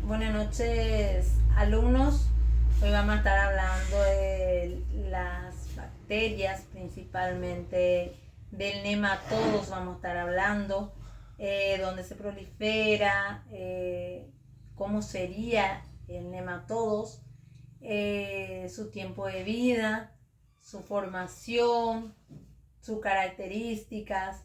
Buenas noches, alumnos. Hoy vamos a estar hablando de las bacterias, principalmente del nematodos. Vamos a estar hablando dónde se prolifera, cómo sería el nematodos, su tiempo de vida, su formación, sus características,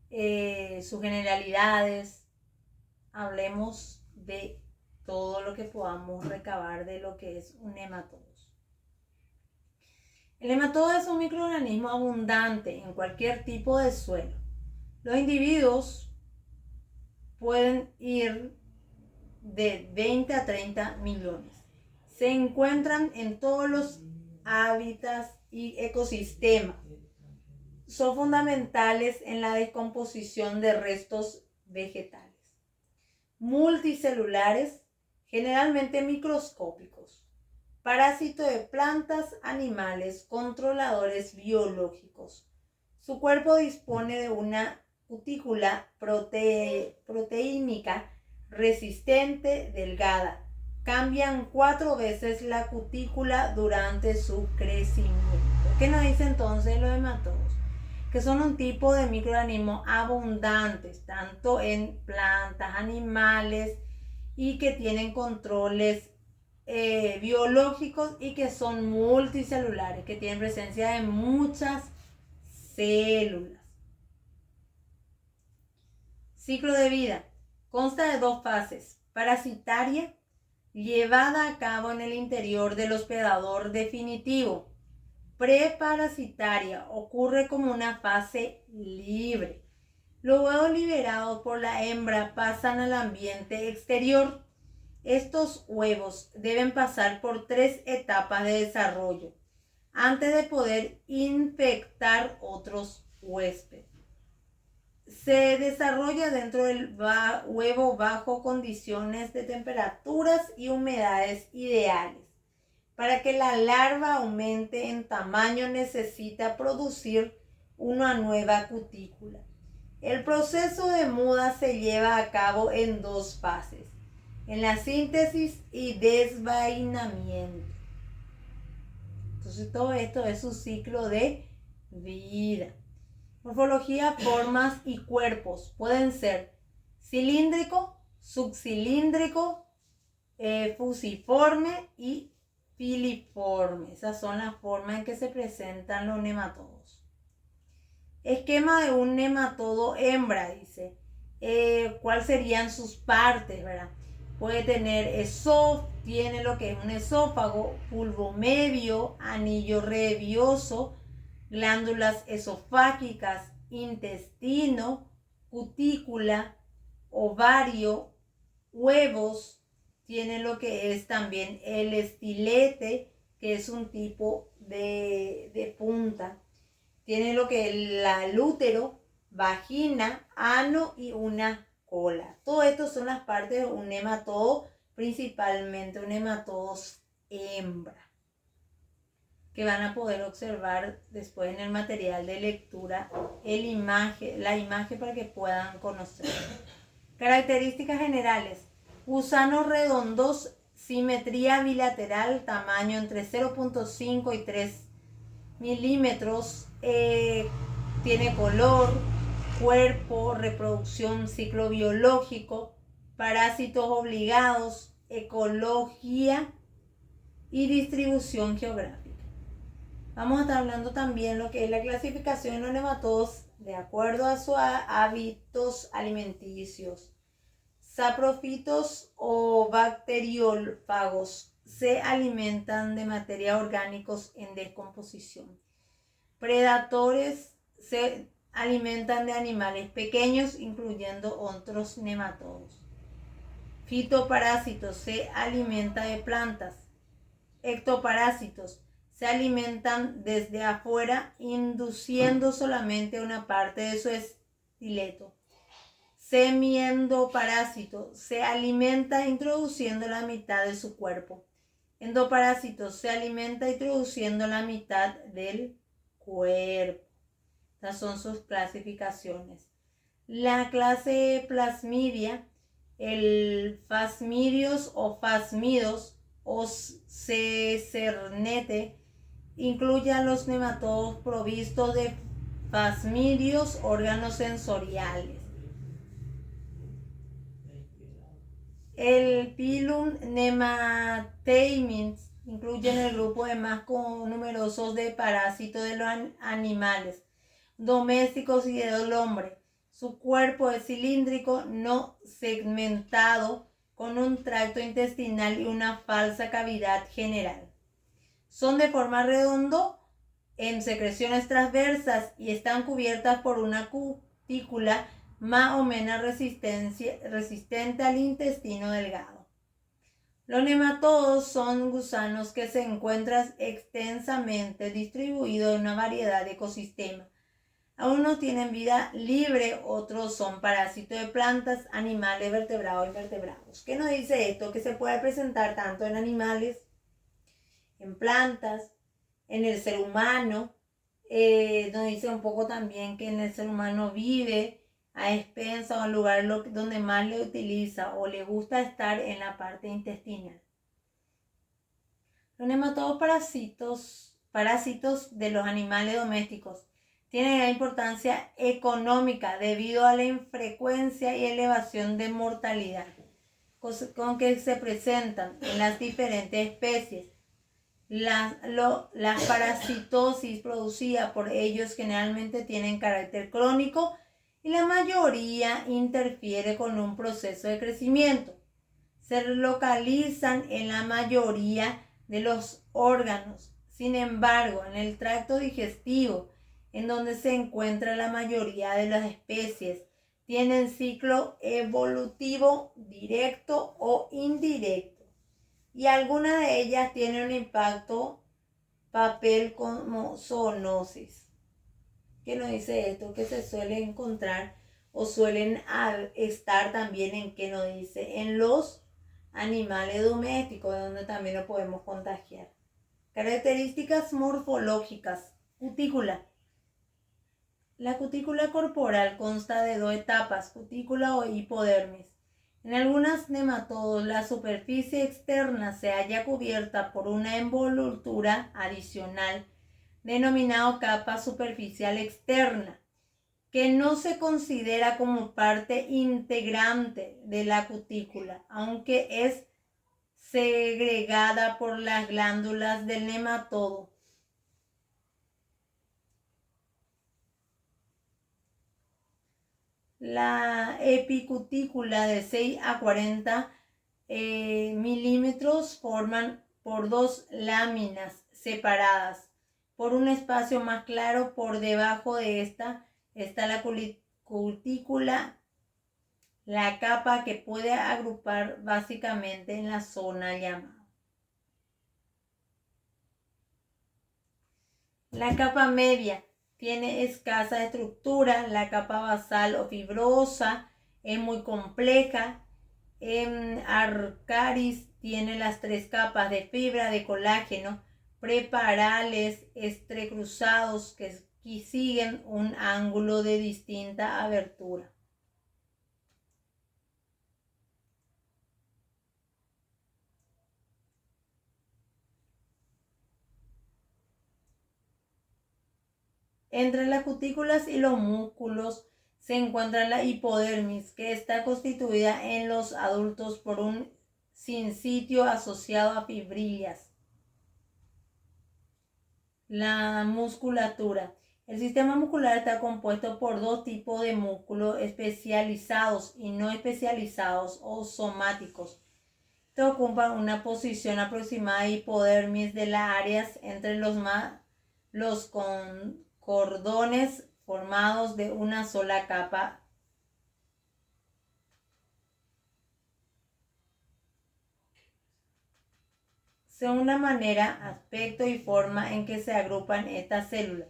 sus generalidades. Hablemos de todo lo que podamos recabar de lo que es un nematodo. El nematodo es un microorganismo abundante en cualquier tipo de suelo. Los individuos pueden ir de 20 a 30 millones. Se encuentran en todos los hábitats y ecosistemas. Son fundamentales en la descomposición de restos vegetales. Multicelulares, generalmente microscópicos, parásito de plantas, animales, controladores biológicos. Su cuerpo dispone de una cutícula proteínica resistente, delgada. Cambian 4 veces la cutícula durante su crecimiento. ¿Qué nos dice entonces los nematodos? Que son un tipo de microorganismos abundantes, tanto en plantas, animales, y que tienen controles biológicos y que son multicelulares, que tienen presencia de muchas células. Ciclo de vida. Consta de 2 fases. Parasitaria, llevada a cabo en el interior del hospedador definitivo. Preparasitaria, ocurre como una fase libre. Los huevos liberados por la hembra pasan al ambiente exterior. Estos huevos deben pasar por 3 etapas de desarrollo antes de poder infectar otros huéspedes. Se desarrolla dentro del huevo bajo condiciones de temperaturas y humedades ideales. Para que la larva aumente en tamaño necesita producir una nueva cutícula. El proceso de muda se lleva a cabo en 2 fases, en la síntesis y desvainamiento. Entonces todo esto es su ciclo de vida. Morfología, formas y cuerpos pueden ser cilíndrico, subcilíndrico, fusiforme y filiforme. Esas son las formas en que se presentan los nematodos. Esquema de un nematodo hembra, dice. ¿Cuáles serían sus partes, verdad? Puede tener tiene lo que es un esófago, bulbo medio, anillo revioso, glándulas esofágicas, intestino, cutícula, ovario, huevos. Tiene lo que es también el estilete, que es un tipo de punta. Tiene lo que es el útero, vagina, ano y una cola. Todo esto son las partes de un nematodo, principalmente un nematodo hembra, que van a poder observar después en el material de lectura la imagen para que puedan conocer. Características generales. Gusanos redondos, simetría bilateral, tamaño entre 0.5 y 3 milímetros, tiene color, cuerpo, reproducción, ciclo biológico, parásitos obligados, ecología y distribución geográfica. Vamos a estar hablando también lo que es la clasificación de los nematodos de acuerdo a sus hábitos alimenticios. Saprófitos o bacteriófagos se alimentan de materia orgánicos en descomposición. Predadores se alimentan de animales pequeños, incluyendo otros nematodos. Fitoparásitos se alimentan de plantas. Ectoparásitos se alimentan desde afuera, induciendo solamente una parte de su esqueleto. Semiendoparásito se alimenta introduciendo la mitad de su cuerpo. Endoparásito se alimenta introduciendo la mitad del cuerpo. Estas son sus clasificaciones. La clase Plasmidia el Phasmidios o Phasmidos o Cecernete incluye a los nematodos provistos de Phasmidios órganos sensoriales. El Pilum nemataemins incluye en el grupo de más numerosos de parásitos de los animales domésticos y del hombre. Su cuerpo es cilíndrico, no segmentado, con un tracto intestinal y una falsa cavidad general. Son de forma redonda en secreciones transversas y están cubiertas por una cutícula más o menos resistente al intestino delgado. Los nematodos son gusanos que se encuentran extensamente distribuidos en una variedad de ecosistemas. Algunos tienen vida libre, otros son parásitos de plantas, animales, vertebrados y invertebrados. ¿Qué nos dice esto? Que se puede presentar tanto en animales, en plantas, en el ser humano. Nos dice un poco también que en el ser humano vive a expensas o al lugar donde más le utiliza o le gusta estar en la parte intestinal. Los nematodos parásitos de los animales domésticos tienen gran importancia económica debido a la infrecuencia y elevación de mortalidad con que se presentan en las diferentes especies. La parasitosis producida por ellos generalmente tienen carácter crónico y la mayoría interfiere con un proceso de crecimiento. Se localizan en la mayoría de los órganos. Sin embargo, en el tracto digestivo, en donde se encuentra la mayoría de las especies, tienen ciclo evolutivo directo o indirecto. Y algunas de ellas tienen un impacto papel como zoonosis. ¿Qué nos dice esto? Que se suele encontrar o suelen estar también en, ¿qué nos dice? En los animales domésticos, donde también lo podemos contagiar. Características morfológicas. Cutícula. La cutícula corporal consta de dos etapas, cutícula o hipodermis. En algunos nematodos la superficie externa se halla cubierta por una envoltura adicional, denominada capa superficial externa, que no se considera como parte integrante de la cutícula, aunque es segregada por las glándulas del nematodo. La epicutícula de 6 a 40 milímetros forman por dos láminas separadas por un espacio más claro. Por debajo de esta está la cutícula, la capa que puede agrupar básicamente en la zona llamada. La capa media tiene escasa estructura, la capa basal o fibrosa es muy compleja. Arcaris tiene las tres capas de fibra de colágeno preparales entrecruzados que siguen un ángulo de distinta abertura. Entre las cutículas y los músculos se encuentra la hipodermis, que está constituida en los adultos por un sinsitio asociado a fibrillas. La musculatura. El sistema muscular está compuesto por dos tipos de músculos especializados y no especializados o somáticos. Te ocupan una posición aproximada de hipodermis de las áreas entre los cordones formados de una sola capa. Según la manera, aspecto y forma en que se agrupan estas células.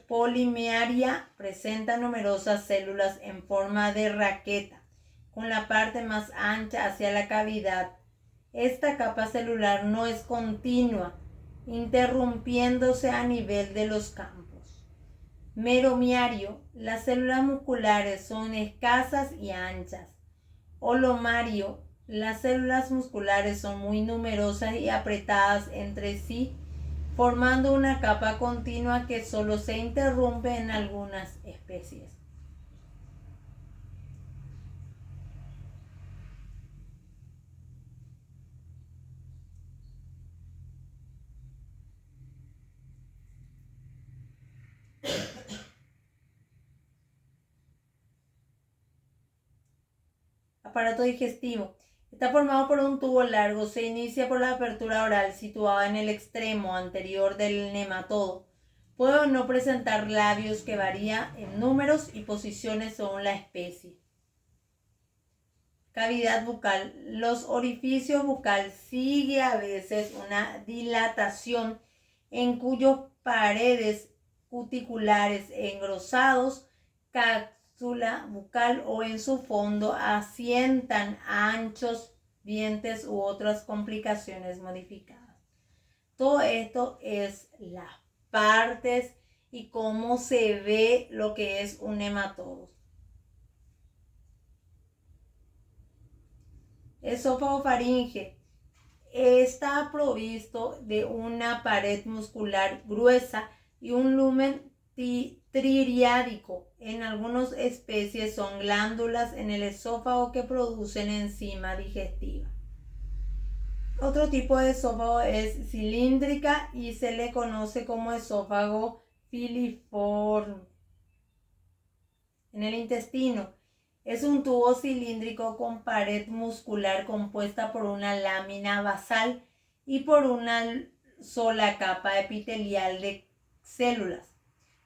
Polimeria presenta numerosas células en forma de raqueta, con la parte más ancha hacia la cavidad. Esta capa celular no es continua, interrumpiéndose a nivel de los campos. Meromiario. Las células musculares son escasas y anchas, o lomario, las células musculares son muy numerosas y apretadas entre sí, formando una capa continua que solo se interrumpe en algunas especies. Aparato digestivo. Está formado por un tubo largo. Se inicia por la apertura oral situada en el extremo anterior del nematodo. Puede o no presentar labios, que varía en números y posiciones según la especie. Cavidad bucal. Los orificios bucal sigue a veces una dilatación en cuyas paredes cuticulares engrosados, cápsula bucal o en su fondo asientan anchos dientes u otras complicaciones modificadas. Todo esto es las partes y cómo se ve lo que es un nematodo. Esófago faringe. Está provisto de una pared muscular gruesa y un lumen tririádico. En algunas especies son glándulas en el esófago que producen enzima digestiva. Otro tipo de esófago es cilíndrica y se le conoce como esófago filiforme. En el intestino. Es un tubo cilíndrico con pared muscular compuesta por una lámina basal y por una sola capa epitelial de células,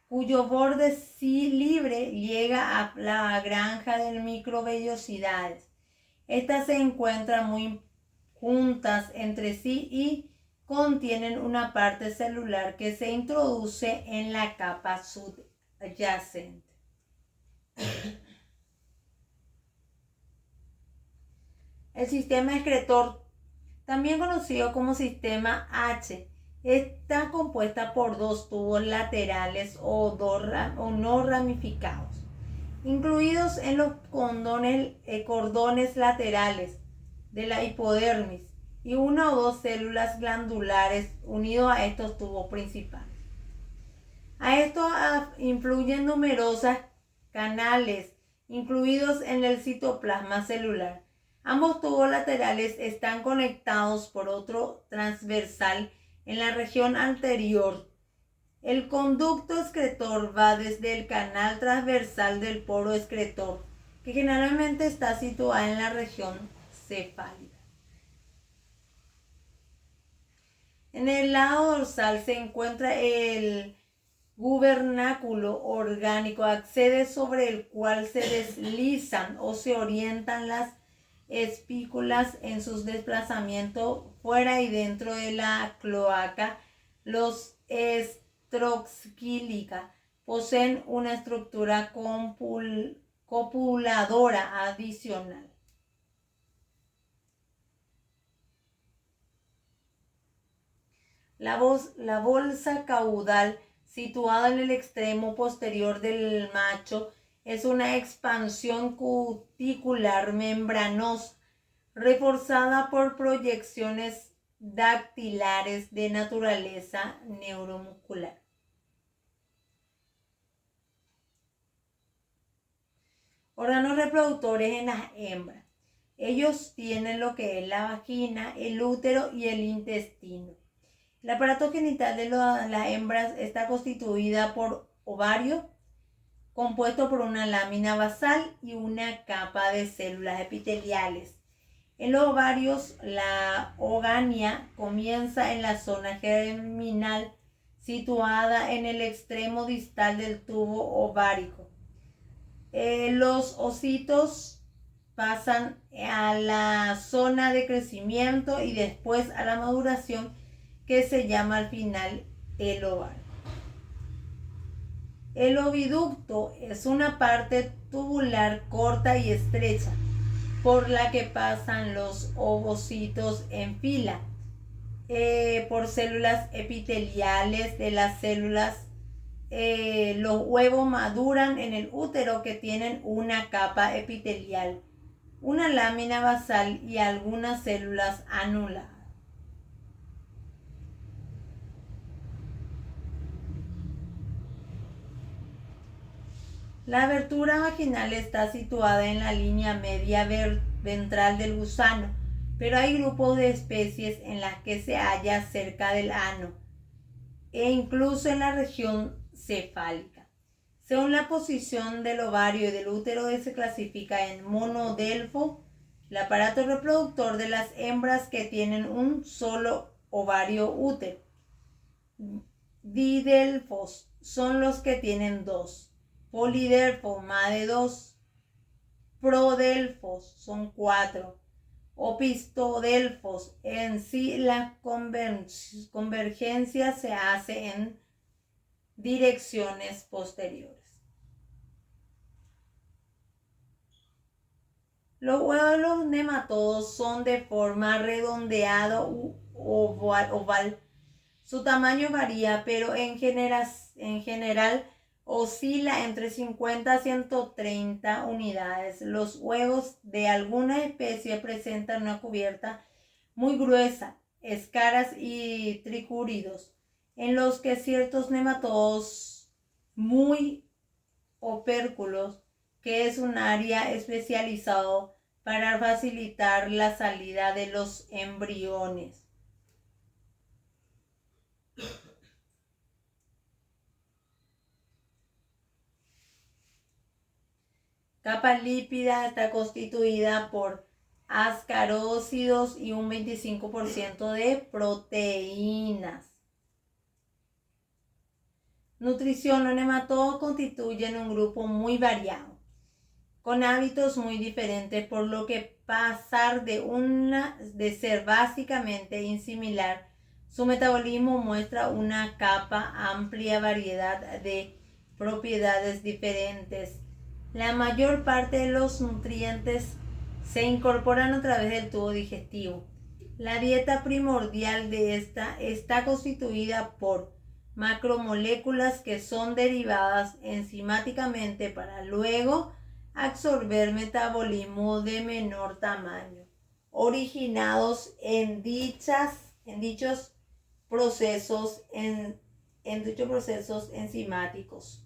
cuyo borde libre llega a la granja de microvellosidades. Estas se encuentran muy juntas entre sí y contienen una parte celular que se introduce en la capa subyacente. El sistema excretor, también conocido como sistema H, está compuesta por dos tubos laterales o no ramificados, incluidos en los cordones laterales de la hipodermis, y una o dos células glandulares unidos a estos tubos principales. A esto influyen numerosas canales incluidos en el citoplasma celular. Ambos tubos laterales están conectados por otro transversal en la región anterior. El conducto excretor va desde el canal transversal del poro excretor, que generalmente está situado en la región cefálica. En el lado dorsal se encuentra el gubernáculo orgánico, accede sobre el cual se deslizan o se orientan las espículas en sus desplazamientos fuera y dentro de la cloaca. Los estroxquílica poseen una estructura copuladora adicional. La bolsa caudal, situada en el extremo posterior del macho, es una expansión cuticular membranosa, reforzada por proyecciones dactilares de naturaleza neuromuscular. Órganos reproductores en las hembras. Ellos tienen lo que es la vagina, el útero y el intestino. El aparato genital de las hembras está constituida por ovario, compuesto por una lámina basal y una capa de células epiteliales. En los ovarios, la ogania comienza en la zona germinal, situada en el extremo distal del tubo ovárico. Los ocitos pasan a la zona de crecimiento y después a la maduración, que se llama al final el ovario. El oviducto es una parte tubular corta y estrecha por la que pasan los ovocitos en fila por células epiteliales de las células. Los huevos maduran en el útero, que tienen una capa epitelial una lámina basal y algunas células anuladas. La abertura vaginal está situada en la línea media ventral del gusano, pero hay grupos de especies en las que se halla cerca del ano e incluso en la región cefálica. Según la posición del ovario y del útero, se clasifica en monodelfo, el aparato reproductor de las hembras que tienen un solo ovario útero. Didelfos son los que tienen dos. Polidelfos, más de dos. Prodelfos son 4. Opistodelfos, en sí la convergencia se hace en direcciones posteriores. Los huevos de los nematodos son de forma redondeada u oval. Su tamaño varía, pero en general oscila entre 50 a 130 unidades. Los huevos de alguna especie presentan una cubierta muy gruesa, escaras y tricúridos, en los que ciertos nematodos muy opérculos, que es un área especializado para facilitar la salida de los embriones. Capa lípida está constituida por ascarócidos y un 25% de proteínas. Nutrición. Los nematodos constituyen un grupo muy variado, con hábitos muy diferentes, por lo que pasar de ser básicamente insimilar, su metabolismo muestra una amplia variedad de propiedades diferentes. La mayor parte de los nutrientes se incorporan a través del tubo digestivo. La dieta primordial de esta está constituida por macromoléculas que son derivadas enzimáticamente para luego absorber metabolismo de menor tamaño, originados en dichos procesos enzimáticos.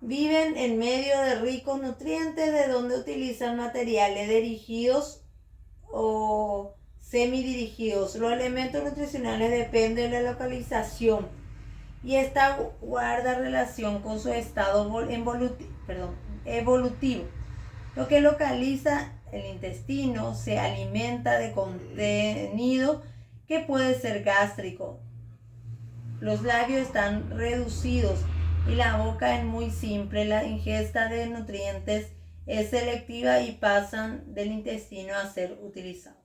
Viven en medio de ricos nutrientes, de donde utilizan materiales dirigidos o semidirigidos. Los elementos nutricionales dependen de la localización y esta guarda relación con su estado evolutivo. Lo que localiza el intestino se alimenta de contenido que puede ser gástrico. Los labios están reducidos y la boca es muy simple. La ingesta de nutrientes es selectiva y pasan del intestino a ser utilizados.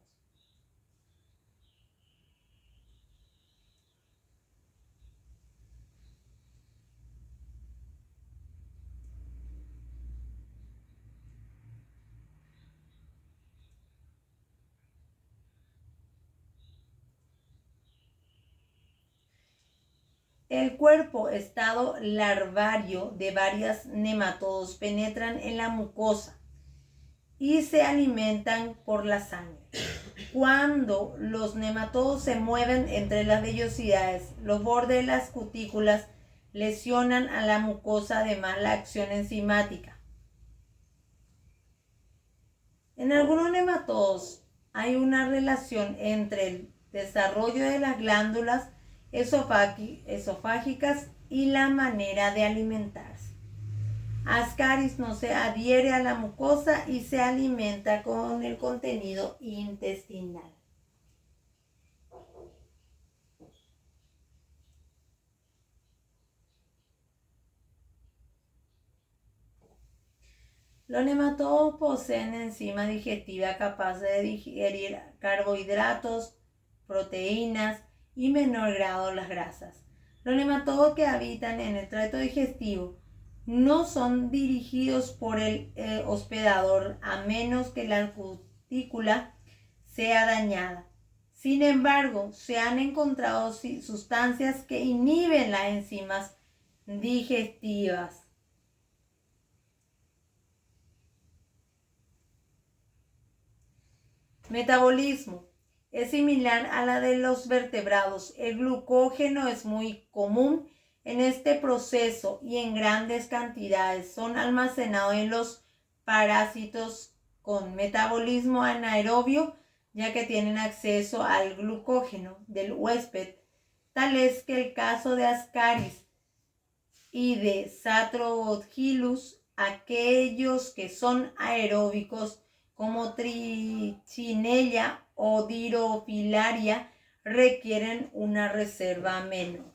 El cuerpo, estado larvario de varios nematodos, penetran en la mucosa y se alimentan por la sangre. Cuando los nematodos se mueven entre las vellosidades, los bordes de las cutículas lesionan a la mucosa, además la acción enzimática. En algunos nematodos hay una relación entre el desarrollo de las glándulas esofágicas y la manera de alimentarse. Ascaris no se adhiere a la mucosa y se alimenta con el contenido intestinal. Los nematodos poseen enzimas digestivas capaces de digerir carbohidratos, proteínas y menor grado las grasas. Los nematodos que habitan en el tracto digestivo no son dirigidos por el hospedador a menos que la cutícula sea dañada. Sin embargo, se han encontrado sustancias que inhiben las enzimas digestivas. Metabolismo. Es similar a la de los vertebrados. El glucógeno es muy común en este proceso y en grandes cantidades. Son almacenados en los parásitos con metabolismo anaerobio, ya que tienen acceso al glucógeno del huésped, tal es que el caso de Ascaris y de Satrobodhilus, aquellos que son aeróbicos como Trichinella o Dirofilaria requieren una reserva menor.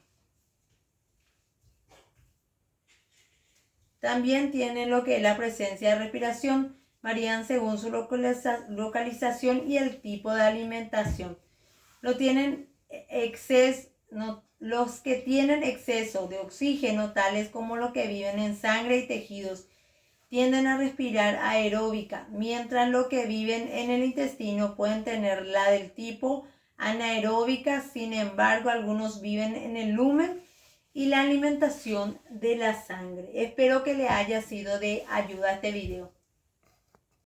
También tienen lo que es la presencia de respiración, varían según su localización y el tipo de alimentación. Los que tienen exceso de oxígeno, tales como los que viven en sangre y tejidos, tienden a respirar aeróbica, mientras los que viven en el intestino pueden tener la del tipo anaeróbica. Sin embargo, algunos viven en el lumen y la alimentación de la sangre. Espero que le haya sido de ayuda este video.